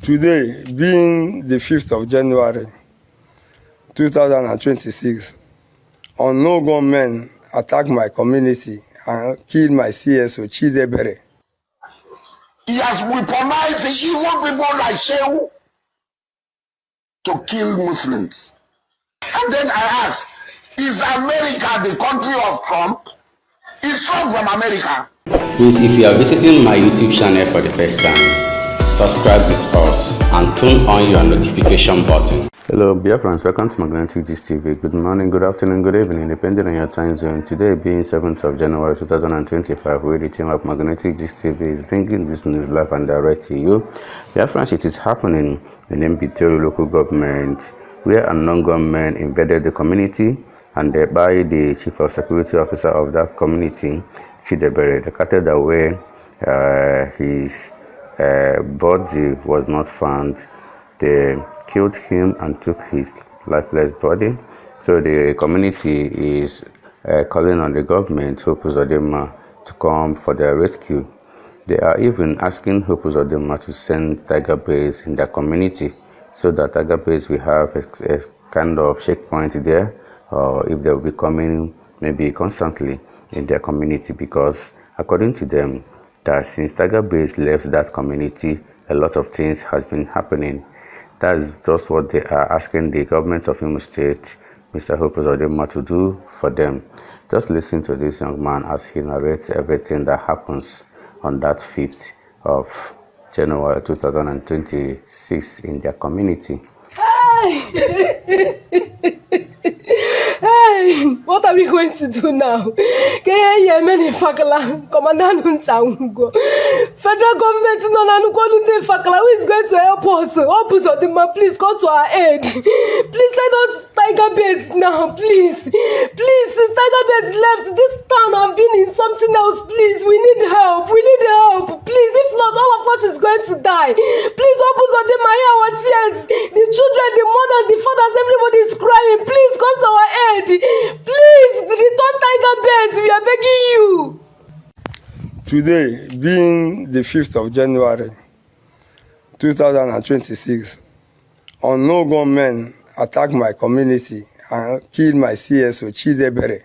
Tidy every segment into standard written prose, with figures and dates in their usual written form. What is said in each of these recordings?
Today, being the 5th of January 2026, unknown gunmen attacked my community and killed my CSO, Chidera. He has weaponized the evil people like Shehu to kill Muslims. And then I ask, is America the country of Trump? Is Trump from America? Please, if you are visiting my YouTube channel for the first time, subscribe with us and turn on your notification button. Hello Biafrans, welcome to Magnetic Gist TV. Good morning, good afternoon, good evening, depending on your time zone. Today being 7th of January 2025, where the team of Magnetic Gist TV is bringing this news live and direct to you. Biafrans, it is happening in Mbaitoli local government, where unknown gunmen invaded the community and by the chief of security officer of that community, Chidera, the cathedral where his body was not found. They killed him and took his lifeless body. So the community is calling on the government, Hope Uzodinma, to come for their rescue. They are even asking Hope Uzodinma to send Tiger Base in their community, so that Tiger Base will have a kind of checkpoint there, or if they will be coming maybe constantly in their community, because according to them, that since Tiger Base left that community, a lot of things has been happening. That's just what they are asking the government of Imo State, Mr. Hope Uzodinma, to do for them. Just listen to this young man as he narrates everything that happens on that 5th of January 2026 in their community. Hey, what are we going to do now? Ofekala, federal government who is going to help us? Uzodinma, please come to our aid. Please send us Tiger Base now, please. Please, since Tiger Base left, this town have been in something else. Please, we need help. We need help. Please, if not, all of us is going to die. Please, Uzodinma, hear our tears. The children, the mothers, the fathers, everybody is crying. Please come to our aid. Please return Tiger Base. We are begging you. Today, being the 5th of January 2026, unknown gunmen attacked my community and killed my CSO, Chidera,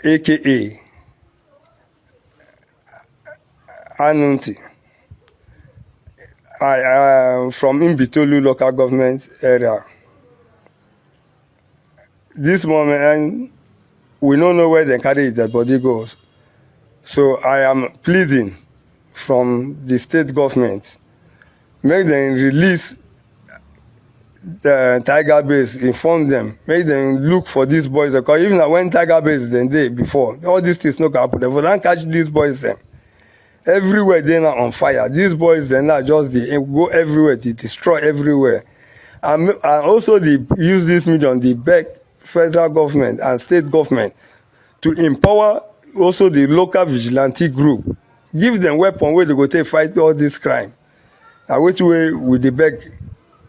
aka Anunti. I am from Mbaitoli local government area. This moment, we don't know where they carry the body goes. So I am pleading from the state government, make them release the Tiger Base, inform them, make them look for these boys. Because even when Tiger Base then day before, all these things no happen. If we don't catch these boys, them everywhere they are on fire. These boys they now just they go everywhere, they destroy everywhere. And also they use this medium, they beg federal government and state government to empower also the local vigilante group, give them weapon where they go take fight all this crime. And which way would they beg,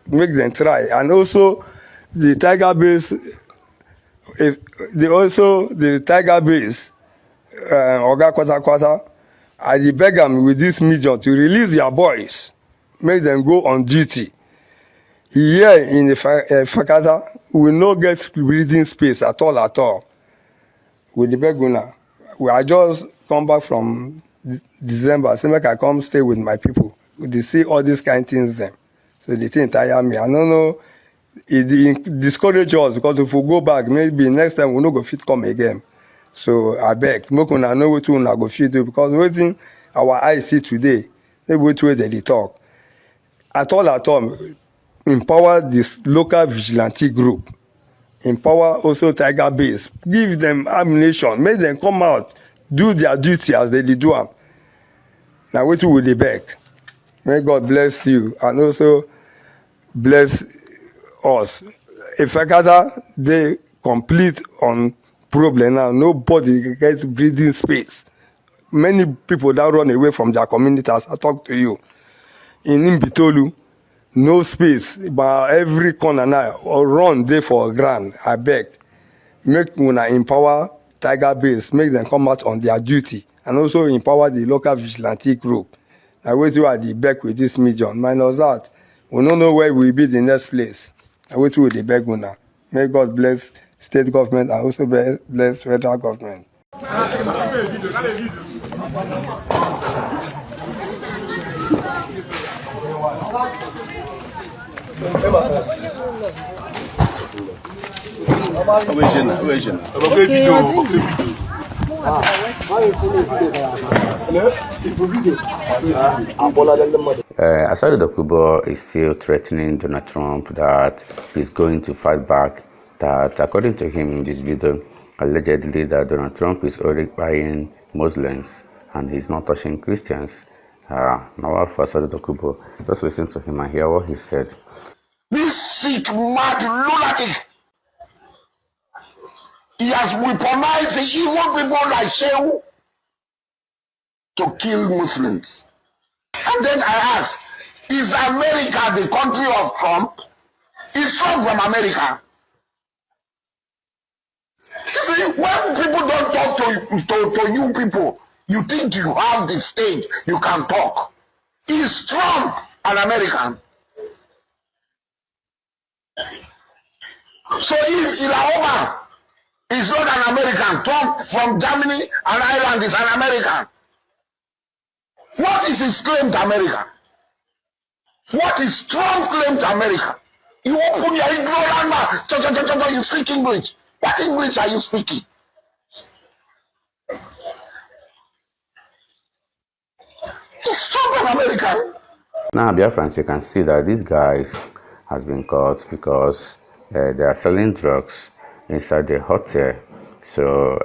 make them try. And also the Tiger Base, the Tiger Base, Oga Kwata, I beg them with this medium to release their boys, make them go on duty. Here in the Ofekala, we will not get breathing space at all. With the Beguna, I just come back from December, so make I come stay with my people. They see all these kind of things them. So they think tire me. I don't know, it discourage us, because if we go back, maybe next time we no go fit come again. So I beg, make una know what una go fit do, because waiting our eyes see today, maybe which way they talk. At all, empower this local vigilante group. Empower also Tiger Base. Give them ammunition. Make them come out, do their duty as they do them. Now, what will they beg? May God bless you and also bless us. Ofekala, they complete on problem now. Nobody gets breathing space. Many people that run away from their communities. I talk to you. In Mbaitoli, no space, but every corner now, or run there for ground. I beg, make una empower Tiger Base, make them come out on their duty, and also empower the local vigilante group I wait you at the back with this medium. Minus that, we don't know where we'll be the next place. I wait you with the back now. May God bless state government and also bless federal government. Asadu Dokubo is still threatening Donald Trump that he's going to fight back. That according to him in this video, allegedly that Donald Trump is already buying Muslims and he's not touching Christians. Now for Asadu Dokubo, just listen to him and hear what he said. This sick, mad lunatic, he has weaponized the evil people like Shehu to kill Muslims. And then I ask, is America the country of Trump? Is Trump from America? You see, when people don't talk to you people, you think you have the stage, you can talk. Is Trump an American? So if Ilahoma is not an American, Trump from Germany and Ireland is an American, what is his claim to America? What is Trump's claim to America? You open your ignorant mouth, you speak English. What English are you speaking? Is Trump an American? Now, Biafrans, you can see that this guy has been caught because they are selling drugs inside the hotel. So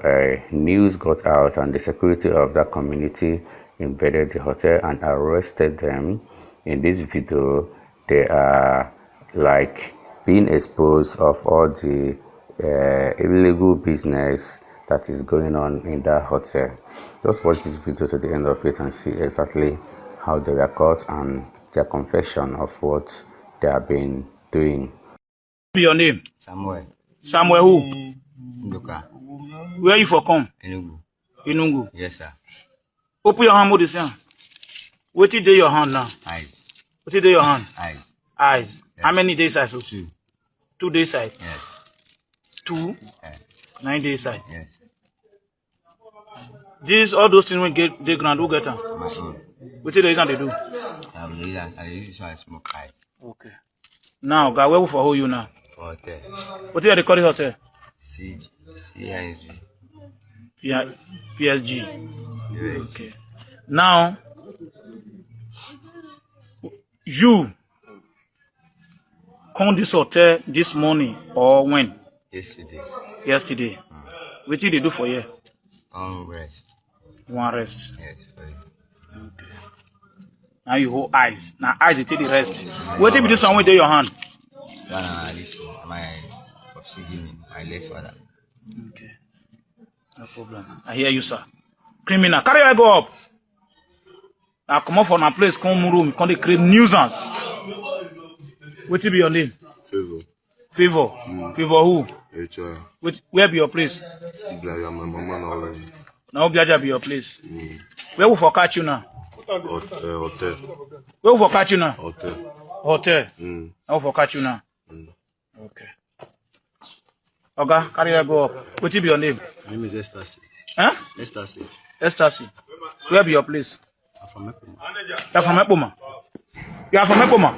news got out and the security of that community invaded the hotel and arrested them. In this video, they are like being exposed of all the illegal business that is going on in that hotel. Just watch this video to the end of it and see exactly how they were caught and their confession of what they have been doing. Your name? Samuel. Samuel who? Ndoka. Where you for come? Enugu. Enugu. Yes, sir. Open your hand, this hand. What did your hand now? Eyes. What did your hand? Eyes. Eyes. Yes. How many days side? 2. 2 days side. Yes. 2. Yes. 9 days side. Yes. These all those things we get the ground who get them. My own. What did they do? I use I smoke eyes. Okay. Now, guy, where for who you now? Hotel. What did they call it hotel? CISG. Yeah, PSG. UH. Okay. Now, you come this hotel this morning or when? Yesterday. Yesterday. What did they do for you? Rest. You want rest? Yes. Sorry. Okay. Now you hold eyes. Now eyes you take the rest. What if this one with your hand? Listen, my my late father. Okay. No problem. I hear you, sir. Criminal. Carry your go up. Now come up from a place, come room, come they create nuisance. What will be your name? Favor. Favor. Favor who? HR. Where be your place? My mama now. Now Obiaja be your place. Where will for catch you now? Hotel. Where will for catch you now? Hotel. Hotel. Now will for catch you now. Okay. Okay, carry your go up. What will be your name? My name is Ecstasy. Huh? Ecstasy. Ecstasy. Where be your place? I'm from Epoma. You are from Epoma. You are from Epoma.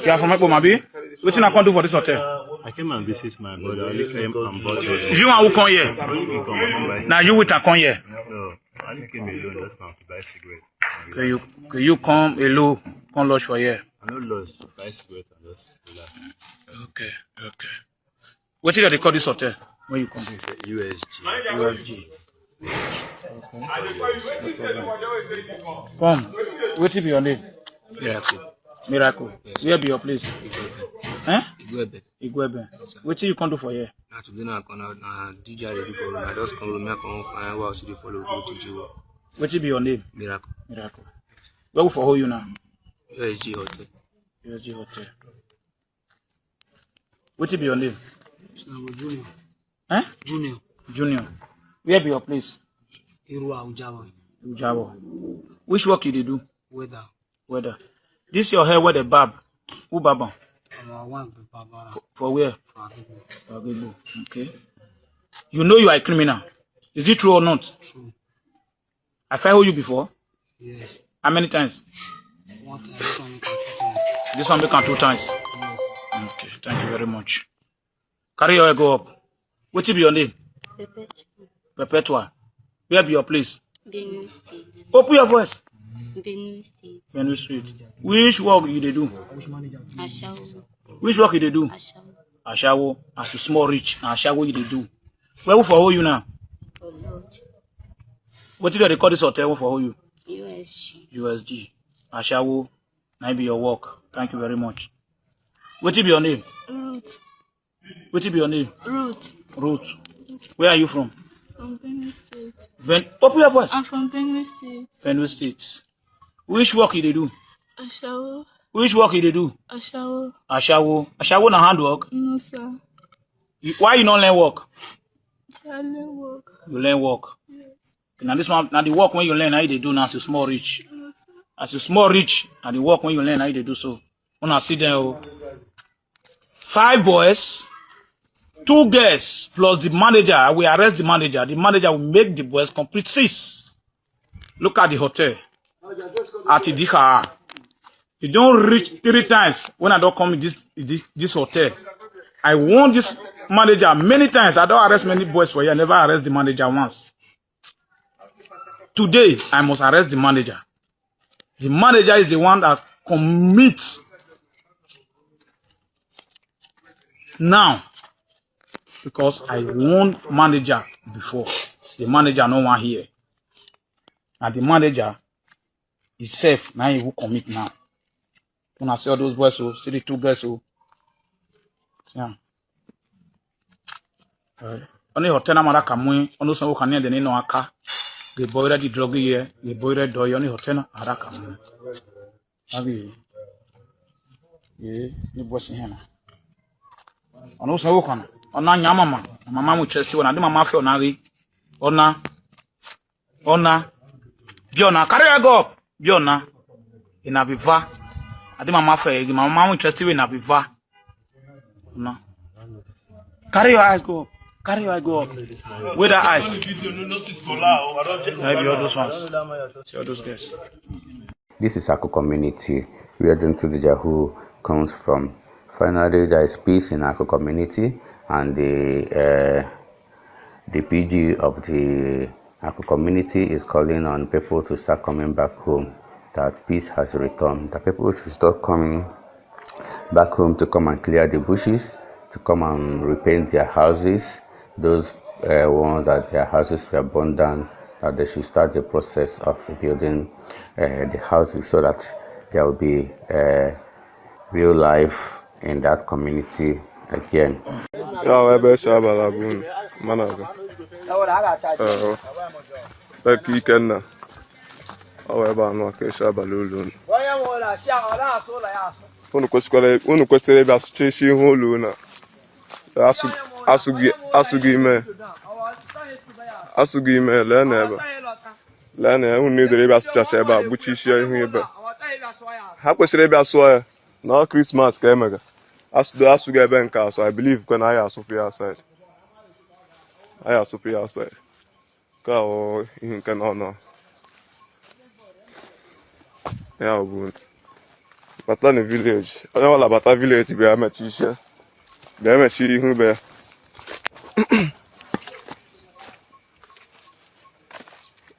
You are from Epoma, B? What I can do for this hotel? I came and visit my brother. I only came and bought it. You and who come here? Now you with a come here. No, I only came alone just now to buy cigarette. Can you come alone, come lodge for here? I no lost to buy cigarette and just relax. Okay. What did they call this hotel when you come? It's a USG. USG. Come. What be your name? Miracle. Yes. Where be your place? Igwebe. What you can do for here? Now today I can DJ ready for room. I just come room, I come find what else to follow go DJ. What be your name? Miracle. Where for who you now? USG Hotel. USG Hotel. What be your name? Junior. Huh? Junior. Junior. Where be your place? Irua Ujawa. Ujabo. Which work you dey do? Weather. This your hair where the barb? Who baba? For where? For Agbo. Okay. You know you are a criminal. Is it true or not? True. I fired you before? Yes. How many times? One time. This one make 2 times. This one become 2 times. Yes. Okay, thank you very much. Carry your go up. What be your name? Perpetua. Where be your place? Benue State. Open your voice. Benue State. Benue Street. Which work you dey do? Ashawo. Which work you dey do? Ashawo. Ashawo. As you small rich, and Ashawo you dey do. Where for who you now? For Lodge. What did they call this hotel for who you? USG. USG. Ashawo. Now be your work. Thank you very much. What be your name? Ruth. What be your name? Ruth. Ruth. Where are you from? From Benue State. Open your voice. I'm from Benue State. Benue State. Which work you dey do? Ashawo. Which work you dey do? Ashawo. Ashawo. Ashawo na handwork? No, sir. Why you not learn work? I learn work. You learn work. Yes. Now this one, now the work when you learn, how you dey do now as you small rich. No, sir. As you small rich, and the work when you learn, how you dey do so. When I see them, 5 boys, 2 girls, plus the manager. I will arrest the manager. The manager will make the boys complete 6. Look at the hotel. At Idika. You don't reach 3 times when I don't come in this hotel. I warned this manager many times. I don't arrest many boys for here. I never arrest the manager once. Today, I must arrest the manager. The manager is the one that commits. Now, because I warned manager before. The manager no one here. And the manager is safe. Now he will commit now. When I see all those boys, so see the 2 girls, so yeah. Only hotel na kamwe. Ono sanwo kanya de no aka. The boy ready drug here. The boy ready do only hotel na ara kamwe. Abi. Ni boss here na. Ono sanwo kana. Ona nya mama mu chesti wona de mama fe ona ri. Ona Biona carry your go up. Biona in Abiva. Adi mama fe mama mu chesti we na Abiva. No. Carry your eyes go up. Carry your eyes go up. With the eyes. Maybe all those ones. See all those guys. This is Aku community. We are into the who comes from. Finally, there is peace in Aku community, and the PG of the Aku community is calling on people to start coming back home. That peace has returned. That people should start coming back home to come and clear the bushes, to come and repaint their houses. Those ones that their houses were burned down, that they should start the process of rebuilding the houses so that there will be real life in that community again. Unu kwesịrị ebe asụcheshi ihe olu na asụghị ime lee na ebe unu edere ebe asụchacha ebe a gbuchisie ihu ebe ha kwesịrị ebe asụọ ya na Christmas ka emega asụghị ebe nke asụ. I believe kwe na anyị asụpụ ya aside ka ọ ihe nke nọ ya bụ bata na village. Onye ọla bata village bịa mechi ihu be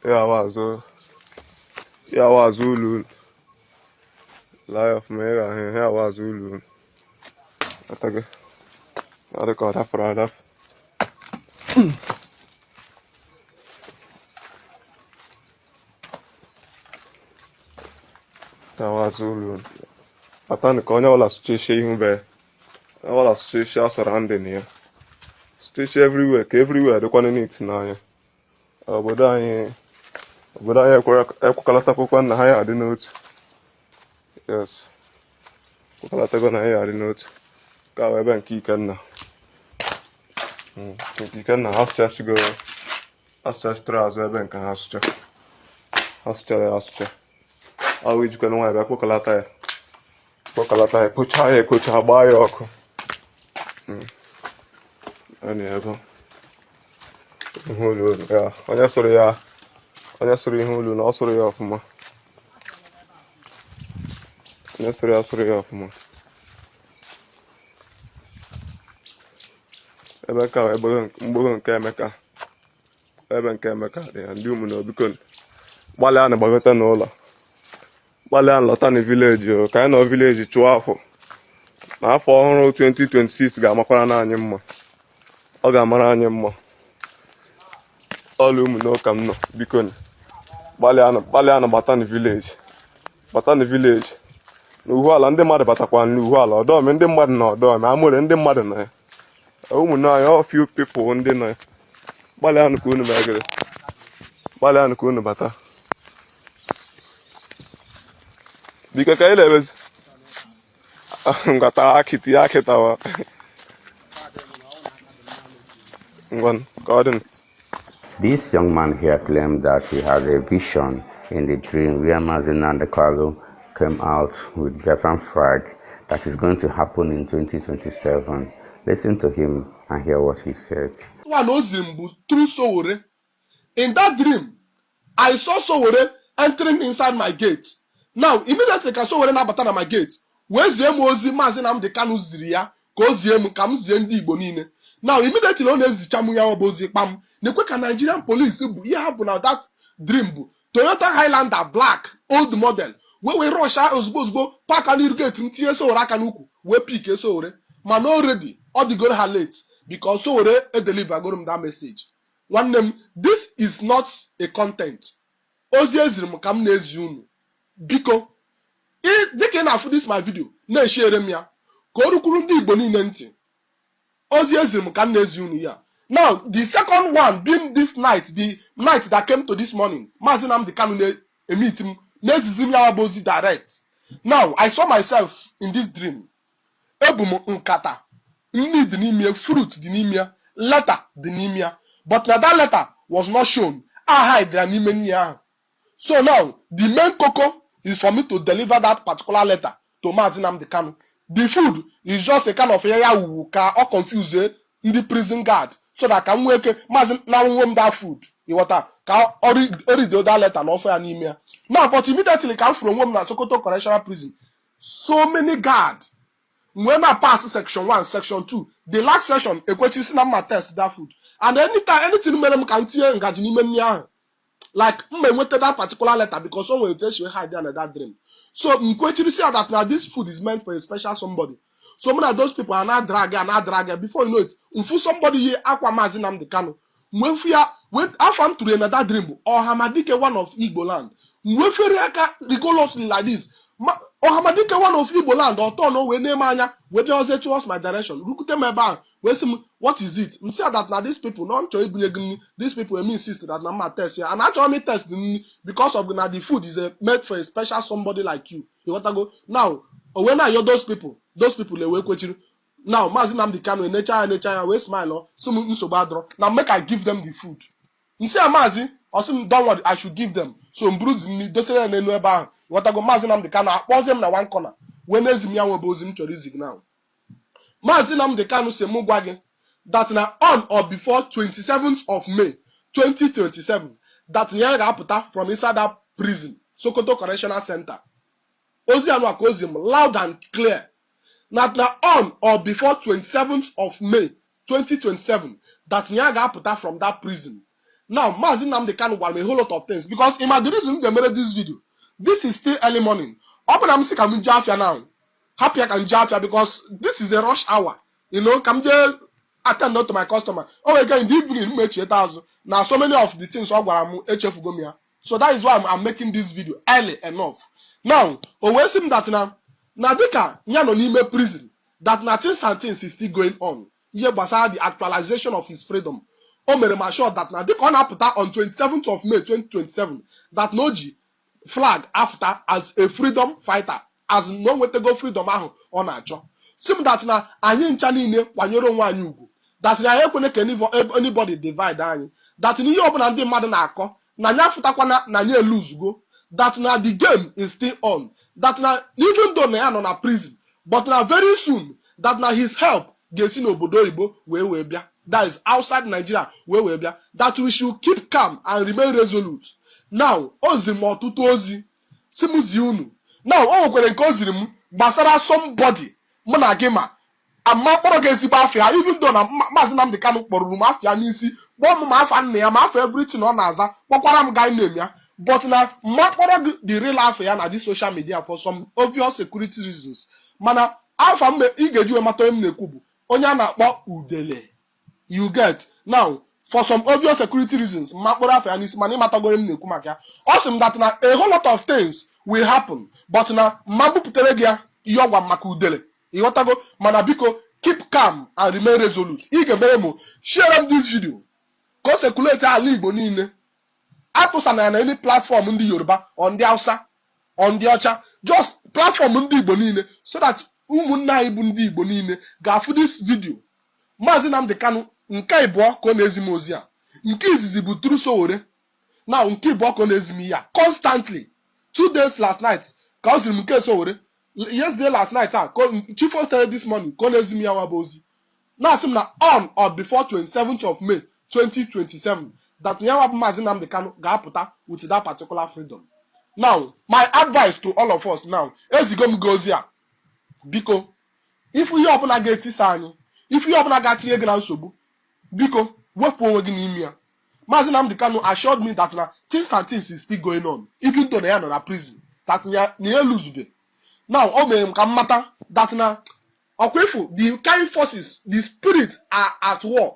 ya wazụ ulu life me ya wazụ ulu ataga adịka ọ dafere adafe ya wazụ ulu atani ka onye ọla sụchesie ihu be all associations surrounding here. Station everywhere, everywhere the one needs n'anya. Obodo anyị ekwukalata akwụkwọ na ha ya adị n'otu. Yes. Ekwukalata na ha ya adị n'otu. Ka ebe nke Ikenna. Ikenna asụchachigo asụchachitara azụ ebe nke ha asụcha. asụchara ya asụcha ahụ ijikwa nwaanyị bịa kpọkọlata ya kpochaa ya ekpocha gbaa ya ọkụ ebe ihe olu ya onye sụrụ ihe olu na ọ sụrụ ya ọfụma onye sụrụ ya sụrụ ya ọfụma ebe ka mgboro nke Emeka ebe nke Emeka dị ya ndị ụmụ na obikon gbalịa na gbagota n'ụlọ gbalịa nlọta na vileji o ka anyị nọ vileji chụọ afọ na afọ ọhụrụ 2026 ga-amakwara na anyị mma ọ ga-amara anyị mma ọlụ ụmụ n'ụka m nọ biko gbalịa na bata na vileji na uhu ala ndị mmadụ batakwa n'uhu ala ọdọọmị ndị mmadụ na ọdọọmị amụre ndị mmadụ na ya ụmụnne anyị ọ few people ndị nọ ya gbalịa ka unu megere gbalịa ka unu bata biko ka anyị na-emezi ngata akịtị akịtawa ngwan ka ọ dị. This young man here claimed that he has a vision in the dream where Mazi Nandekalu came out with Biafran flag that is going to happen in 2027. Listen to him and hear what he said. Through Sowore. In that dream, I saw Sowore entering inside my gate. Now, immediately ka Sowore na-abata na my gate, wee zie m ozi Maazị Nnamdi Kanu ziri ya ka o zie m ka m zie ndị Igbo niile. Now, immediately ọ na-ezicha m ya ọ bụ ozi kpam nekwe ka Nigerian police bụ ihe ha bụ na that dream bụ Toyota Highlander black old model wee rush ozugbo park and irrigate m tinye Sowore aka n'ukwu wee pick Sowore mana already ọ dịgoro ha late because Sowore deliver that message. Nwanne m, this is not a content. Ozi eziri m ka m na-ezi unu biko dịka ị na-afụ this my video na-eshare m ya ka o rukwuru ndị Igbo niile ntị. Ozi eziri m ka m na-ezi unu ya. Now, the second one being this night, the night that came to this morning, Maazị Nnamdi Kanu na-emit m na-ezizi m ya bụ ozi direct. Now, I saw myself in this dream. Ebu m nkata, nni dị n'ime ya, fruit dị n'ime ya, letter dị n'ime ya. But now that letter was not shown. I hide ya n'ime nni ahụ. So now, the main cocoa is for me to deliver that particular letter to Maazị Nnamdi Kanu. The food is just a kind of yawu ka or confuse the prison guard so that can work Maazị na that food. You want ka orido that letter na offer ya n'ime ya. Now, but immediately come from home na Sokoto Correctional Prison. So many guards. When I pass section 1, section 2, the last section, ekwechi si na ma test that food. And anything mere m can tie ngaji n'ime nni ahụ. Like, I went to that particular letter because someone will tell you hide in that dream. So, nkwechi see that now this food is meant for a special somebody. So many of those people are not dragging. Before you know it, if somebody here, Akwa Maazị Nnamdi Kanu, when after to another dream, or Hamadike one of Igbo land, ridiculously like this. Or Hamadike one of Igbo land, or Tono, we name Anya, we just say towards my direction. Look at my bag. What is it? You see that now these people, not to these people insist that I'm test here. And actually test because of now the food is made for a special somebody like you. You want to go now? When are you those people they work with you. Now, Maazị Nnamdi Kanu, nature, we smile, so bad. Now make I give them the food. You see, Maazị, or some don't worry, I should give them. So Mbruzi ni dosere na enu ebe ahụ. You want to go Maazị Nnamdi Kanu, pause them na one corner. When ezim ya we bozim chorizik now. Maazị Nnamdi Kanu say mu gwa gị that na on or before 27th of May 2027 that ya ga-apụta from inside that prison, Sokoto Correctional Center. Ozi anu akozim loud and clear. That na on or before 27th of May 2027 that ya ga-apụta from that prison. Now, Maazị Nnamdi Kanu gwara me a whole lot of things because in my the reason they made this video, this is still early morning. Open am sick am jafia now. Happy I can jafia because this is a rush hour. You know, come there attend not to my customer. Oh again, the evening make 8,000. Now so many of the things HF Gomia. So that is why I'm making this video early enough. Now, always him that now dika nyano n'ime prison that things and things is still going on. Here gbasara the actualization of his freedom. O mere ma sure that now dika ọ na-apụta on 27th of May 2027 that Noji flag after as a freedom fighter as no way to go freedom ahụ ọ na-achọ. Sim that na anyị ncha niile kwanyere onwe anyị ugwu. That na ekwene ka anybody divide anyị. That n'ihe ọbụla ndị mmadụ na-akọ na nya futakwana na nya lose go. That na the game is still on. That na even though na no na prison, but na very soon that na his help gets in obodo Igbo we bia. That is outside Nigeria we bia. That we should keep calm and remain resolute. Now, ozi m ọtụtụ ozi si m zie unu. Now, o nwekwere nke oziri m gbasara somebody mụ na gị ma amma kpọrọ gị ezigbo afịa, even though na Maazị Nnamdi Kanu kpọrọ m afịa n'isi, kpọọ m ma afa nna ya ma afọ everything ọ na-aza, kpọkwara m guy name ya, but na mma kpọrọ gị the real afịa na this social media for some obvious security reasons. Mana afa m ị ga-eji wee mata onye m na-ekwu bụ onye a na-akpọ Udele. You get now, for some obvious security reasons, makporo afia n'isi mana ịmatago onye m na-ekwu maka ya. Ọ sị m that na a whole lot of things will happen, but na mma buputere gị ya ihe ọgwa maka Udele. Ịghọtago? Mana biko keep calm and remain resolute. Ị ga-emere m share m this video ka o circulate ala Igbo niile. Atụsana ya na any platform ndị Yoruba, on ndị Hausa, on ndị ọcha, just platform ndị Igbo niile, so that ụmụnne anyị bụ ndị Igbo niile ga-afụ this video. Maazị Nnamdi Kanu nke ịbụọ ka ọ na-ezi m ozi a. Nke izizi bụ True Sowore. Now nke ịbụọ ka ọ na-ezi m ya constantly. 2 days last night ka ọ ziri m nke Sowore. Yesterday last night Chief of this morning ka ọ na-ezi m ya nwa bụ ozi. Na-asị m na on or before 27th of May 2027 that ya nwa bụ Maazị Nnamdi Kanu ga-apụta with that particular freedom. Now, my advice to all of us now, ezigo m gị ozi a. Biko, if ihe ọbụla ga-etisa anyị, if ihe ọbụla ga-atinye gị na nsogbu, biko wepụ onwe gị n'ime ya. Maazị Nnamdi Kanu assured me that na things and things is still going on, even though na ya nọ na prison, that na ya luzube. Now, o mere m ka m mata that na ọkwefu the kind forces, the spirit are at work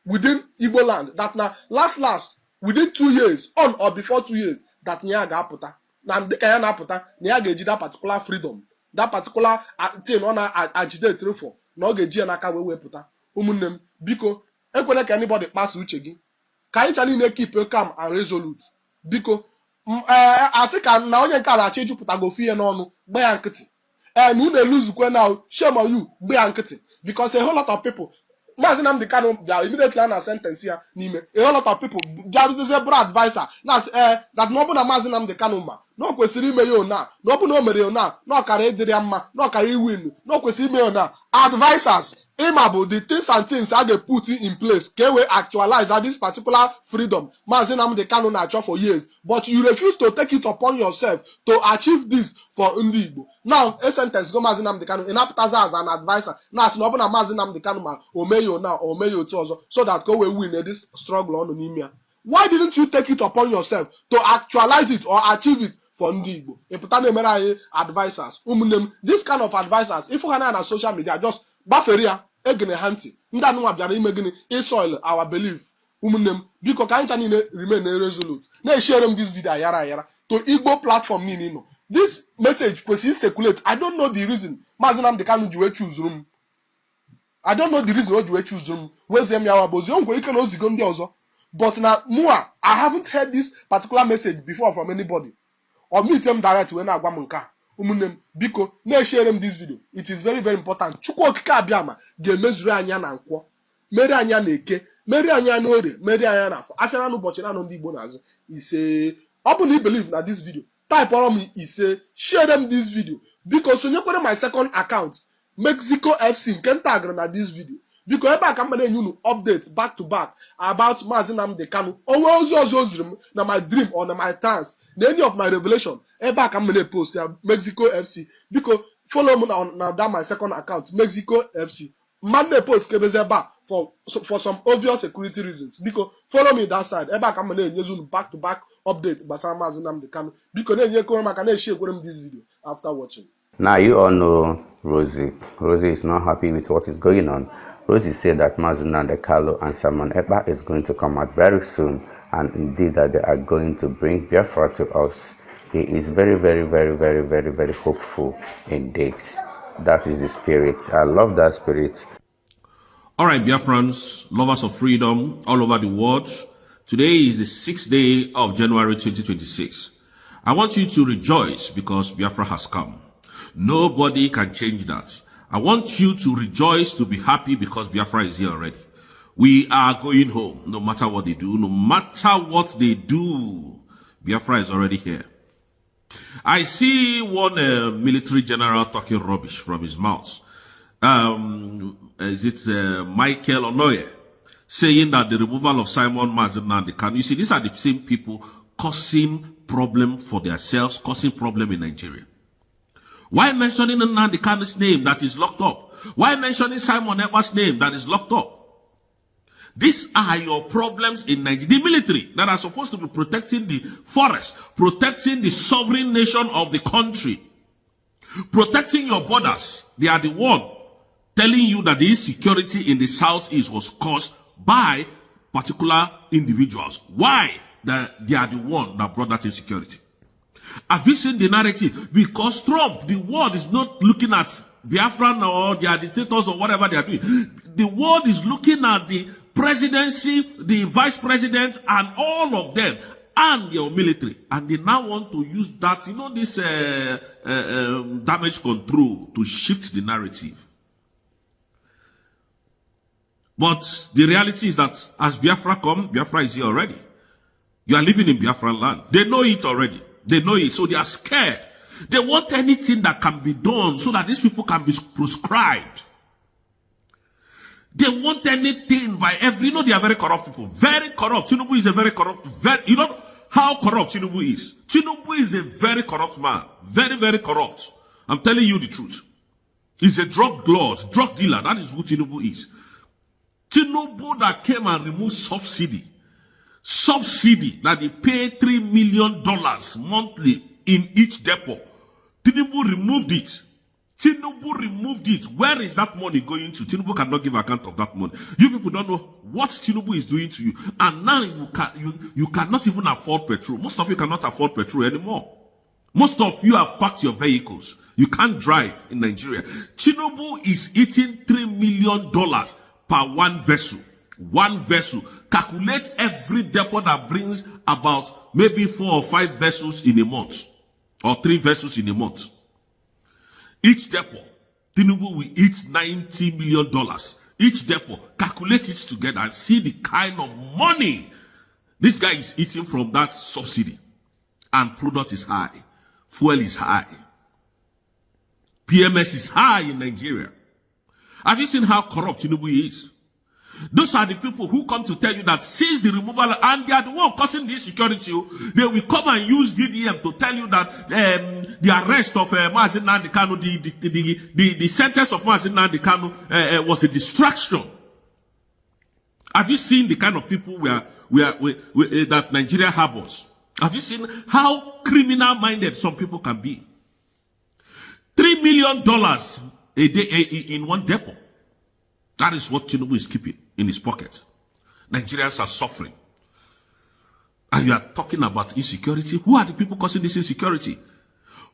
within Igbo land, that na last within 2 years, on or before 2 years, that na ya ga-apụta. Na dịka ya na-apụta, na ya ga-eji that particular freedom, that particular thing ọ na-agitate for, na ọ ga-eji ya n'aka wee wepụta. Ụmụnne m, biko ekwela ka anybody kpasa uche gị. Ka anyị cha niile keep calm and resolute. Biko asị ka na onye nke a na-achọ ijupụta gị ofu ihe n'ọnụ, gba ya nkịtị. Na unu eluzukwe na shame on you, gba ya nkịtị, because a whole lot of people, Maazị Nnamdi Kanu bịa immediately na sentence ya n'ime, a whole lot of people bịarutezie bụrụ advisor na that na ọ bụ na Maazị Nnamdi Kanu ma na o kwesịrị ime ya na ọ bụ na o mere ya na ọ kara ịdịrị ya mma, na ọ kara iwin, na o kwesịrị ime ya na advisors ịma bụ the things and things a ga-put in place ka e wee actualize this particular freedom Maazị Nnamdi Kanu na-achọ for years, but you refuse to take it upon yourself to achieve this for ndị Igbo. Now a sentence go Maazị Nnamdi Kanu ịnapụtazi as an advisor na-asị na ọ bụ na Maazị Nnamdi Kanu ma o mee ya na o mee ya otu ọzọ, so that ka o wee win this struggle ọ nọ n'ime ya. Why didn't you take it upon yourself to actualize it or achieve it for ndị Igbo? Ịpụta na-emere anyị advisors. Ụmụnne m, this kind of advisors, if ha na social media, just gbafere ya, egene ha ntị. Ndị anụnwa bịara ime gịnị? Isoil our belief. Ụmụnne m, biko ka anyị cha niile remain resolute. Na-eshare m this video ayara to Igbo platform niile nọ. This message kwesịrị circulate. I don't know the reason Maazị Nnamdi Kanu ji wee choose m. I don't know the reason o ji wee choose m. Wezie m ya nwa bụ ozi, o nwere ike na ozigo ndị ọzọ. But na mua, I haven't heard this particular message before from anybody. Or meet them direct when I agwa m nke a. Ụmụnne m, biko na-eshare m this video. It is very very important. Chukwu okike abịama ga-emezuru anya na nkwọ, mere anya na eke, mere anya na ore, mere anya na afọ. Afịa na n'ụbọchị na ndị Igbo n'azụ. Ise, ọ bụ na believe na this video, type ọrọ m ise, share them this video. Biko sonyekwere my second account, Mexico FC, nke ntagara na this video. Biko ebe a ka m na-enye unu updates back to back about Maazị Nnamdi Kanu. Onwe ozi ọzọ oziri m na my dream or na my trance, na any of my revelation, ebe a ka m na-post ya Mexico FC. Biko follow m na that my second account, Mexico FC. Man na-post kebeze ebe a for some obvious security reasons. Biko follow me that side. Ebe a ka m na-enye unu back to back updates gbasara Maazị Nnamdi Kanu. Biko na-enyekwere maka na-eshare m this video after watching. Now, you all know Rosie. Rosie is not happy with what is going on. Rosie said that Maazị Nnamdi Kanu and Simon Ekpa is going to come out very soon, and indeed that they are going to bring Biafra to us. He is very, very, very, very, very, very hopeful indeed. That is the spirit. I love that spirit. All right, Biafrans, lovers of freedom all over the world. Today is the 6th day of January 2026. I want you to rejoice because Biafra has come. Nobody can change that. I want you to rejoice, to be happy because Biafra is here already. We are going home, no matter what they do, no matter what they do. Biafra is already here. I see one military general talking rubbish from his mouth. Is it Michael Onoye saying that the removal of Simon Mazinandi can, you see, these are the same people causing problem for themselves, causing problem in Nigeria. Why mentioning Nnamdi Kanu's name that is locked up? Why mentioning Simon Ekpa's name that is locked up? These are your problems in Nigeria. The military that are supposed to be protecting the forest, protecting the sovereign nation of the country, protecting your borders. They are the one telling you that the insecurity in the southeast was caused by particular individuals. Why? That they are the one that brought that insecurity. Have you seen the narrative? Because Trump, the world is not looking at Biafra or their dictators or whatever they are doing. The world is looking at the presidency, the vice president, and all of them, and your military. And they now want to use that, you know, this damage control to shift the narrative. But the reality is that as Biafra come, Biafra is here already. You are living in Biafran land. They know it already. They know it, so they are scared. They want anything that can be done so that these people can be proscribed. They want anything by every, you know, they are very corrupt people. Very corrupt. Tinubu is a very corrupt, you know how corrupt Tinubu is. Tinubu is a very corrupt man. Very, very corrupt. I'm telling you the truth. He's a drug lord, drug dealer. That is who Tinubu is. Tinubu that came and removed subsidy that they pay $3 million monthly in each depot. Tinubu removed it. Tinubu removed it. Where is that money going to? Tinubu cannot give account of that money. You people don't know what Tinubu is doing to you. And now you cannot even afford petrol. Most of you cannot afford petrol anymore. Most of you have packed your vehicles. You can't drive in Nigeria. Tinubu is eating $3 million per one vessel. One vessel. Calculate every depot that brings about maybe 4 or 5 vessels in a month. Or 3 vessels in a month. Each depot, Tinubu will eat $90 million. Each depot, calculate it together and see the kind of money this guy is eating from that subsidy. And product is high. Fuel is high. PMS is high in Nigeria. Have you seen how corrupt Tinubu is? Those are the people who come to tell you that since the removal, and they are the one causing this security, they will come and use VDM to tell you that the arrest of Mazi Nnamdi Kanu, the sentence of Mazi Nnamdi Kanu was a distraction. Have you seen the kind of people that Nigeria harbors? Have you seen how criminal-minded some people can be? $3 million a day in one depot. That is what Tinubu is keeping in his pocket. Nigerians are suffering. And you are talking about insecurity. Who are the people causing this insecurity?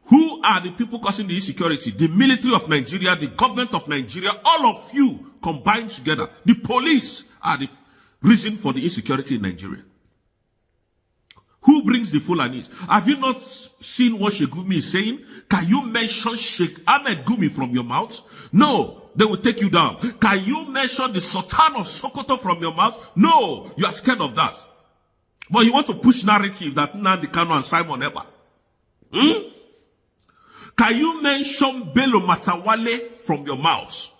Who are the people causing the insecurity? The military of Nigeria, the government of Nigeria, all of you combined together. The police are the reason for the insecurity in Nigeria. Who brings the Fulanis? Have you not seen what Sheikh Gumi is saying? Can you mention Sheikh Ahmed Gumi from your mouth? No. They will take you down. Can you mention the Sultan of Sokoto from your mouth? No, you are scared of that. But you want to push narrative that Nnamdi Kanu and Simon Ekpa. Can you mention Bello Matawale from your mouth?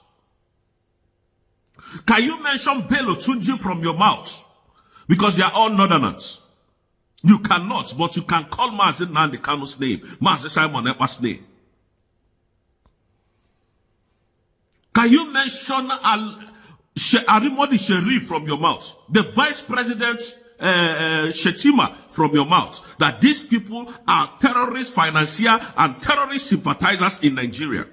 Can you mention Bello Tunji from your mouth? Because they are all northerners. You cannot, but you can call Mazi Nnamdi Kanu's name, Mazi Simon Ekpa's name. Can you mention Arimodi Sherif from your mouth? The Vice President Shetima from your mouth? That these people are terrorist financier and terrorist sympathizers in Nigeria.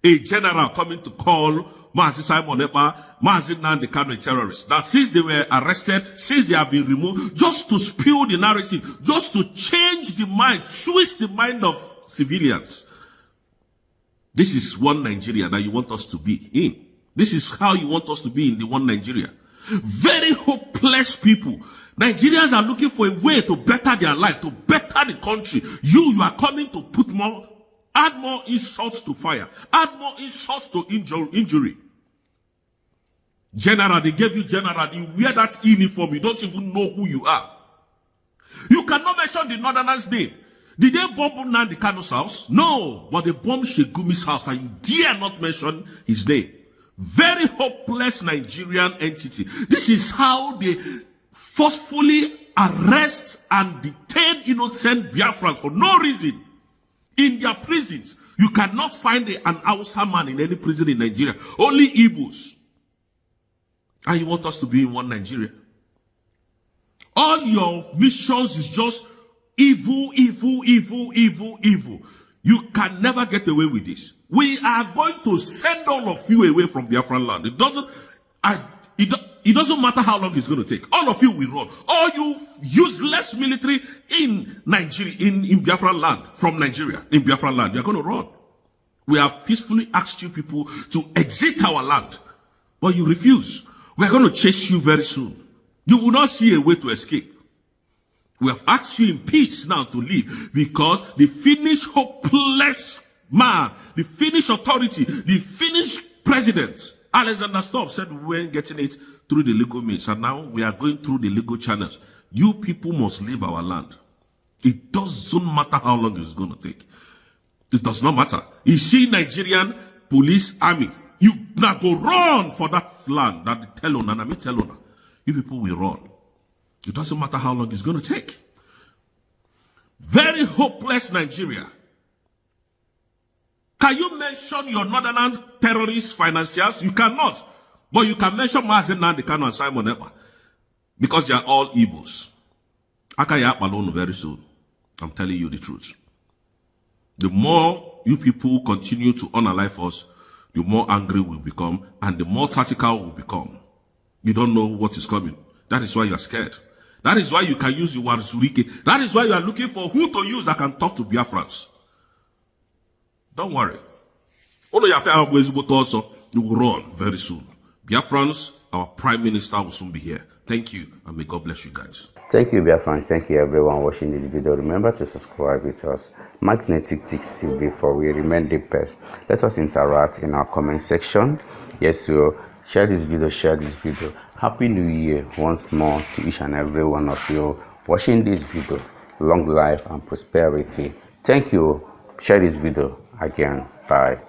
A general coming to call Mazi Simon Ekpa, Mazi Nnamdi Kanu a terrorist. That since they were arrested, since they have been removed, just to spew the narrative, just to change the mind, twist the mind of civilians. This is one Nigeria that you want us to be in. This is how you want us to be in the one Nigeria. Very hopeless people. Nigerians are looking for a way to better their life, to better the country. You are coming to put more, add more insults to fire, add more insults to injury. General, they gave you general. You wear that uniform. You don't even know who you are. You cannot mention the Northerners' name. Did they bomb Nnamdi Kanu's house? No, but they bombed Shegumi's house, and you dare not mention his name. Very hopeless Nigerian entity. This is how they forcefully arrest and detain innocent Biafrans for no reason in their prisons. You cannot find an Hausa man in any prison in Nigeria. Only Igbos. And you want us to be in one Nigeria. All your missions is just evil, evil, evil, evil, evil. You can never get away with this. We are going to send all of you away from Biafran land. It doesn't matter how long it's going to take. All of you will run. All you useless military in Nigeria, in Biafran land, from Nigeria, in Biafran land, you're going to run. We have peacefully asked you people to exit our land, but you refuse. We're going to chase you very soon. You will not see a way to escape. We have asked you in peace now to leave because the Finnish hopeless man, the Finnish authority, the Finnish president, Alexander Stubb, said we weren't getting it through the legal means, and now we are going through the legal channels. You people must leave our land. It doesn't matter how long it's going to take. It does not matter. You see Nigerian police army, you now go run for that land, that the Telona, and I mean Telona. You people will run. It doesn't matter how long it's going to take. Very hopeless Nigeria. Can you mention your northern terrorist financiers? You cannot. But you can mention Mazen Nnamdi Kanu and Simon Ekpa. Because they are all Igbos. Akaya alone very soon. I'm telling you the truth. The more you people continue to unalive us, the more angry we'll become, and the more tactical we'll become. You don't know what is coming. That is why you are scared. That is why you can use your Warzurike. That is why you are looking for who to use that can talk to Biafrans. Don't worry. You will run very soon. Biafrans, our Prime Minister will soon be here. Thank you, and may God bless you guys. Thank you, Biafrans. Thank you, everyone watching this video. Remember to subscribe with us, Magnetic Chicks TV, for we remain the best. Let us interact in our comment section. Yes, so share this video. Happy New Year once more to each and every one of you watching this video. Long life and prosperity. Thank you. Share this video again. Bye.